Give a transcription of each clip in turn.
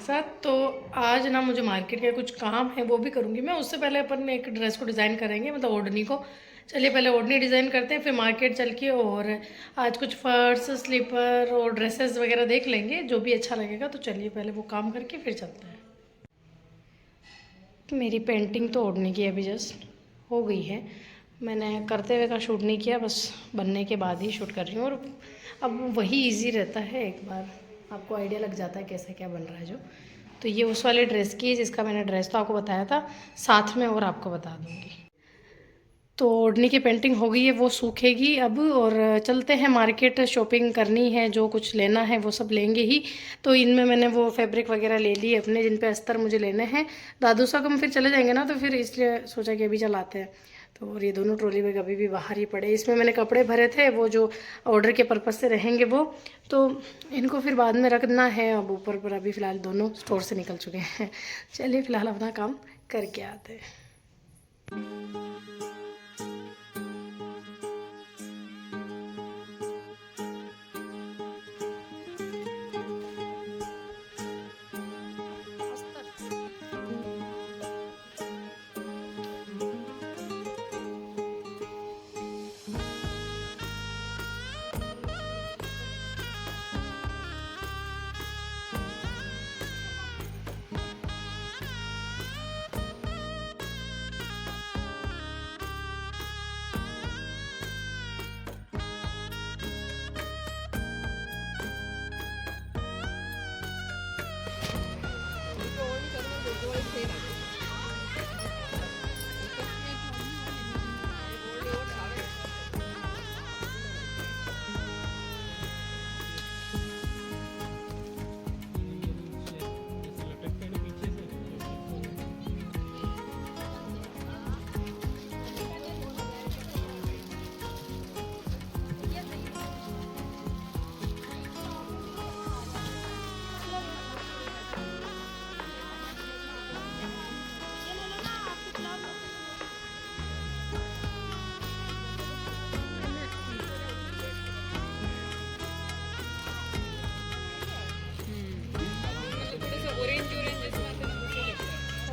साथ। तो आज ना मुझे मार्केट के कुछ काम है वो भी करूँगी मैं। उससे पहले अपन एक ड्रेस को डिज़ाइन करेंगे, मतलब ओढ़नी को। चलिए पहले ओढ़नी डिज़ाइन करते हैं, फिर मार्केट चल के और आज कुछ पर्स, स्लीपर और ड्रेसेस वगैरह देख लेंगे, जो भी अच्छा लगेगा। तो चलिए पहले वो काम करके फिर चलते हैं। मेरी पेंटिंग तो ओढ़नी की अभी जस्ट हो गई है। मैंने करते हुए का शूट नहीं किया, बस बनने के बाद ही शूट कर रही हूँ। और अब वही इजी रहता है, एक बार आपको आइडिया लग जाता है कैसे क्या बन रहा है जो। तो ये उस वाले ड्रेस की है जिसका मैंने ड्रेस तो आपको बताया था, साथ में और आपको बता दूँगी। तो ओढ़नी की पेंटिंग हो गई है, वो सूखेगी अब। और चलते हैं मार्केट, शॉपिंग करनी है, जो कुछ लेना है वो सब लेंगे ही। तो इनमें मैंने वो फैब्रिक वगैरह ले लिए अपने, जिन पे अस्तर मुझे लेने हैं। दादू साहब हम फिर चले जाएंगे ना, तो फिर इसलिए सोचा कि अभी चलाते हैं। तो और ये दोनों ट्रॉली बैग अभी भी बाहर ही पड़े। इसमें मैंने कपड़े भरे थे, वो जो ऑर्डर के पर्पज़ से रहेंगे वो। तो इनको फिर बाद में रखना है अब ऊपर पर। अभी फ़िलहाल दोनों स्टोर से निकल चुके हैं। चलिए फ़िलहाल अपना काम करके आते हैं।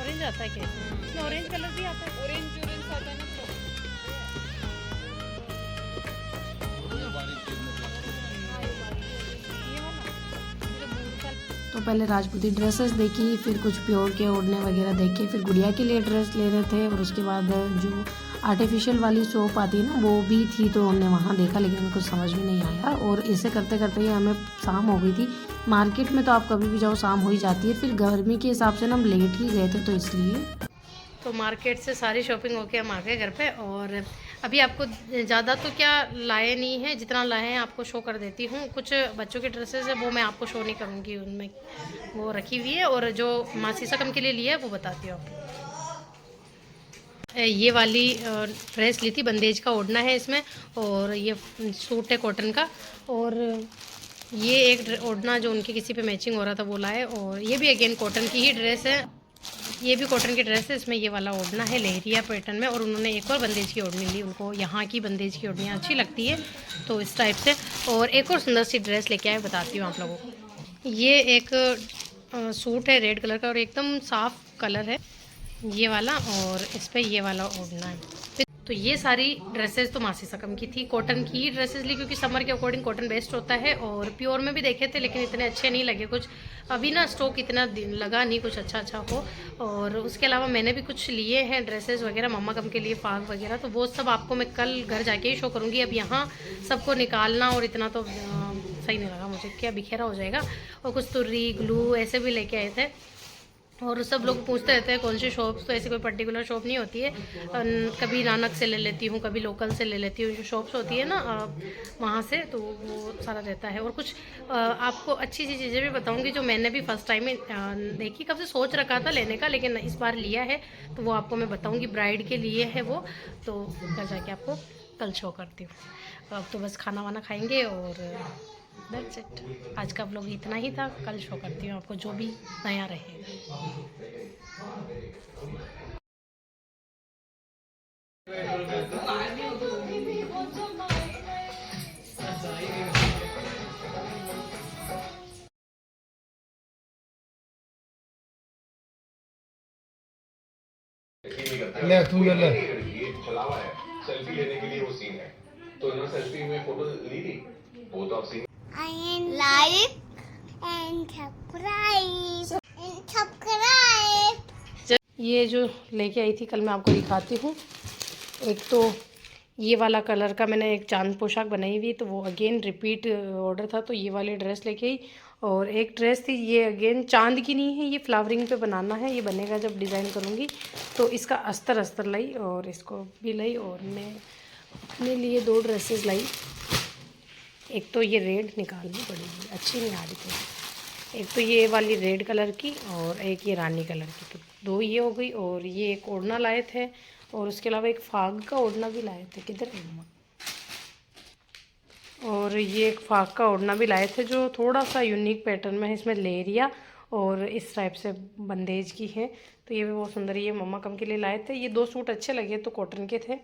ऑरेंज आता है क्या इसमें? ऑरेंज कलर भी आता है। ऑरेंज आता है ना तो पहले राजपूती ड्रेसेस देखी, फिर कुछ प्योर के ओढ़ने वगैरह देखे, फिर गुड़िया के लिए ड्रेस ले रहे थे। और उसके बाद जो आर्टिफिशियल वाली सोप आती है ना, वो भी थी, तो हमने वहाँ देखा, लेकिन हमें कुछ समझ में नहीं आया। और इसे करते करते ही हमें शाम हो गई थी। मार्केट में तो आप कभी भी जाओ शाम हो ही जाती है। फिर गर्मी के हिसाब से ना हम लेट ही गए थे, तो इसलिए। तो मार्केट से सारी शॉपिंग होके हम आ गए घर पे। और अभी आपको ज़्यादा तो क्या लाए नहीं है, जितना लाए हैं आपको शो कर देती हूँ। कुछ बच्चों के ड्रेसेस है वो मैं आपको शो नहीं करूँगी, उनमें वो रखी हुई है। और जो मासी सकम के लिए लिया है वो बताती हूँ आपको। ये वाली ड्रेस ली थी, बंदेज का ओढ़ना है इसमें। और ये सूट है कॉटन का। और ये एक ओढ़ना जो उनके किसी पे मैचिंग हो रहा था वो लाए। और ये भी अगेन कॉटन की ही ड्रेस है, ये भी कॉटन की ड्रेस है। इसमें ये वाला ओढ़ना है लहरिया पैटर्न में। और उन्होंने एक और बंदेज की ओढ़नी ली, उनको यहाँ की बंदेज की ओढ़नियाँ अच्छी लगती है, तो इस टाइप से। और एक और सुंदर सी ड्रेस लेके आए, बताती हूँ आप लोगों को। ये एक सूट है रेड कलर का, और एकदम साफ कलर है ये वाला। और इस पर ये वाला ओढ़ना है। तो ये सारी ड्रेसेस तो मासी सकम की थी, कॉटन की ही ड्रेसेस ली, क्योंकि समर के अकॉर्डिंग कॉटन बेस्ट होता है। और प्योर में भी देखे थे, लेकिन इतने अच्छे नहीं लगे कुछ। अभी ना स्टॉक इतना लगा नहीं कुछ अच्छा हो। और उसके अलावा मैंने भी कुछ लिए हैं ड्रेसेस वगैरह मम्मा कम के लिए, फाग वगैरह। तो वो सब आपको मैं कल घर जाके ही शो करूँगी। अब यहाँ सबको निकालना और इतना तो सही नहीं लगा मुझे, क्या बिखेरा हो जाएगा। और कुछ तुर्री ग्लू ऐसे भी लेके आए थे। और सब लोग पूछते रहते हैं कौन सी शॉप्स, तो ऐसी कोई पर्टिकुलर शॉप नहीं होती है। कभी नानक से ले लेती हूँ, कभी लोकल से ले लेती हूँ, जो शॉप्स होती है ना वहाँ से, तो वो सारा रहता है। और कुछ आपको अच्छी सी चीज़ें भी बताऊँगी, जो मैंने भी फर्स्ट टाइम में देखी। कब से सोच रखा था लेने का, लेकिन इस बार लिया है, तो वो आपको मैं बताऊँगी। ब्राइड के लिए है वो, तो घर जाके आपको कल शो करती हूँ। अब तो बस खाना वाना खाएँगे और दैट्स इट। आज का व्लॉग इतना ही था, कल शो करती हूँ आपको जो भी नया रहेगा। ले तू ले ले। ये छलावा है, सेल्फी लेने के लिए वो सीन है। तो ना सेल्फी में फोटो ली थी, वो तो आप सीन Like and subscribe. ये जो लेके आई थी कल मैं आपको दिखाती हूँ। एक तो ये वाला कलर का मैंने एक चांद पोशाक बनाई हुई, तो वो अगेन रिपीट ऑर्डर था, तो ये वाली ड्रेस लेके आई। और एक ड्रेस थी, ये अगेन चांद की नहीं है, ये फ्लावरिंग पे बनाना है, ये बनेगा जब डिज़ाइन करूँगी। तो इसका अस्तर लाई और इसको भी लाई, और मैं अपने लिए 2 ड्रेसेस लाई। एक तो ये रेड निकालनी पड़ेगी, अच्छी नहीं आ रही थी। एक तो ये वाली रेड कलर की और एक ये रानी कलर की, तो 2 ये हो गई। और ये एक ओढ़ना लाए थे, और उसके अलावा एक फाग का ओढ़ना भी लाए थे। किधर है मम्मा? और ये एक फाग का ओढ़ना भी लाए थे, जो थोड़ा सा यूनिक पैटर्न में है। इसमें लेरिया और इस टाइप से बंदेज की है, तो ये भी बहुत सुंदर है। ये मम्मा कम के लिए लाए थे। ये 2 सूट अच्छे लगे, तो कॉटन के थे,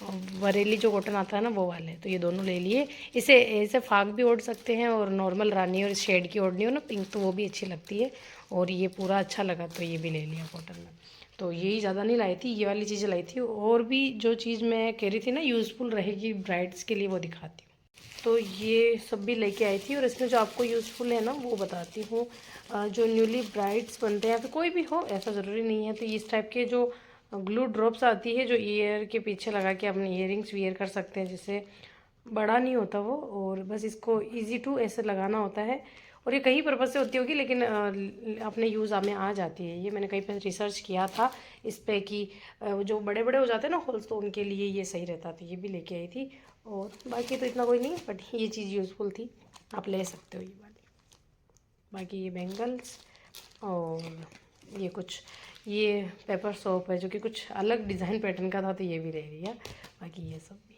और बरेली जो कॉटन आता है ना वो वाले, तो ये दोनों ले लिए। इसे ऐसे फाग भी ओढ़ सकते हैं, और नॉर्मल रानी और शेड की ओढ़नी हो ना पिंक, तो वो भी अच्छी लगती है। और ये पूरा अच्छा लगा, तो ये भी ले लिया कॉटन में। तो यही ज़्यादा नहीं लाई थी, ये वाली चीज़ें लाई थी। और भी जो चीज़ मैं कह रही थी ना यूज़फुल रहेगी ब्राइड्स के लिए, वो दिखाती हूँ। तो ये सब भी लेके आई थी, और इसमें जो आपको यूज़फुल है ना वो बताती हूँ। जो न्यूली ब्राइड्स बनते हैं या फिर कोई भी हो, ऐसा ज़रूरी नहीं है, तो इस टाइप के जो ग्लू ड्रॉप्स आती है, जो ईयर के पीछे लगा के अपने ईयरिंग्स वियर कर सकते हैं, जिससे बड़ा नहीं होता वो, और बस इसको इजी टू ऐसे लगाना होता है। और ये कहीं पर्पज़ से होती होगी, लेकिन अपने यूज़ में आ जाती है। ये मैंने कहीं पर रिसर्च किया था इस पे कि जो बड़े बड़े हो जाते हैं ना होल्स, तो उनके लिए ये सही रहता था। ये भी लेके आई थी। और बाकी तो इतना कोई नहीं है, बट ये चीज़ यूज़फुल थी, आप ले सकते हो ये वाली। बाकी ये बैंगल्स, और ये कुछ ये पेपर सोप है, जो कि कुछ अलग डिज़ाइन पैटर्न का था, तो ये भी ले लिया। बाकी ये सब भी।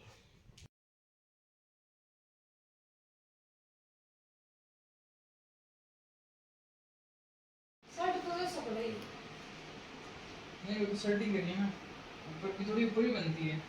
नहीं वो तो सर्टिंग करनी है ना, ऊपर की थोड़ी ऊपर ही बनती है।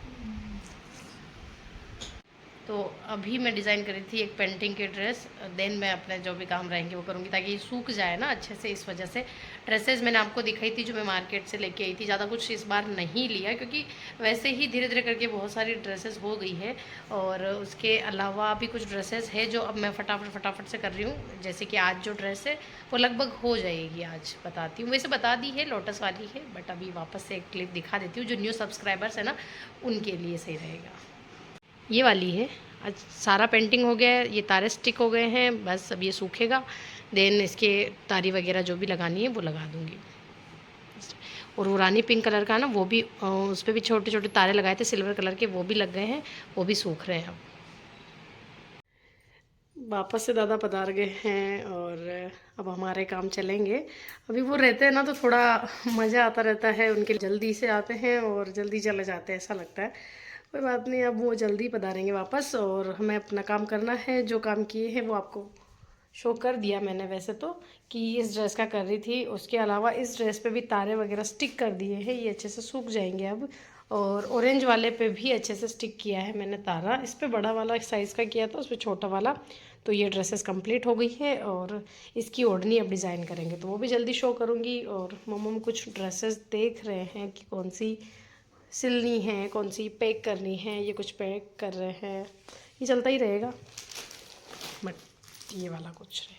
तो अभी मैं डिज़ाइन करी थी एक पेंटिंग की ड्रेस, देन मैं अपने जो भी काम रहेंगे वो करूँगी, ताकि ये सूख जाए ना अच्छे से। इस वजह से ड्रेसेस मैंने आपको दिखाई थी जो मैं मार्केट से लेके आई थी, ज़्यादा कुछ इस बार नहीं लिया, क्योंकि वैसे ही धीरे धीरे करके बहुत सारी ड्रेसेस हो गई है। और उसके अलावा भी कुछ ड्रेसेस है जो अब मैं फटाफट से कर रही हूँ। जैसे कि आज जो ड्रेस है वो लगभग हो जाएगी, आज बताती हूँ। वैसे बता दी है, लोटस वाली है, बट अभी वापस से एक क्लिप दिखा देती हूँ। जो न्यू सब्सक्राइबर्स है ना, उनके लिए सही रहेगा। ये वाली है। आज सारा पेंटिंग हो गया है, ये तारे स्टिक हो गए हैं, बस अब ये सूखेगा। देन इसके तारी वगैरह जो भी लगानी है वो लगा दूँगी। और वो रानी पिंक कलर का ना, वो भी उस पर भी छोटे छोटे तारे लगाए थे सिल्वर कलर के, वो भी लग गए हैं, वो भी सूख रहे हैं। वापस से दादा पधार गए हैं, और अब हमारे काम चलेंगे। अभी वो रहते हैं ना, तो थोड़ा मज़ा आता रहता है। उनके जल्दी से आते हैं और जल्दी चले जाते हैं, ऐसा लगता है। कोई बात नहीं, अब वो जल्दी पधारेंगे वापस, और हमें अपना काम करना है। जो काम किए हैं वो आपको शो कर दिया मैंने वैसे तो, कि इस ड्रेस का कर रही थी। उसके अलावा इस ड्रेस पे भी तारे वगैरह स्टिक कर दिए हैं, ये अच्छे से सूख जाएंगे अब। और ऑरेंज वाले पे भी अच्छे से स्टिक किया है मैंने तारा। इस पे बड़ा वाला साइज़ का किया था, उस पर छोटा वाला। तो ये ड्रेसेस कंप्लीट हो गई है, और इसकी ओढ़नी अब डिज़ाइन करेंगे, तो वो भी जल्दी शो करूँगी। और मम्मा कुछ ड्रेसेस देख रहे हैं कि कौन सी सिलनी है, कौन सी पैक करनी है। ये कुछ पैक कर रहे हैं, ये चलता ही रहेगा, बट ये वाला कुछ रहे।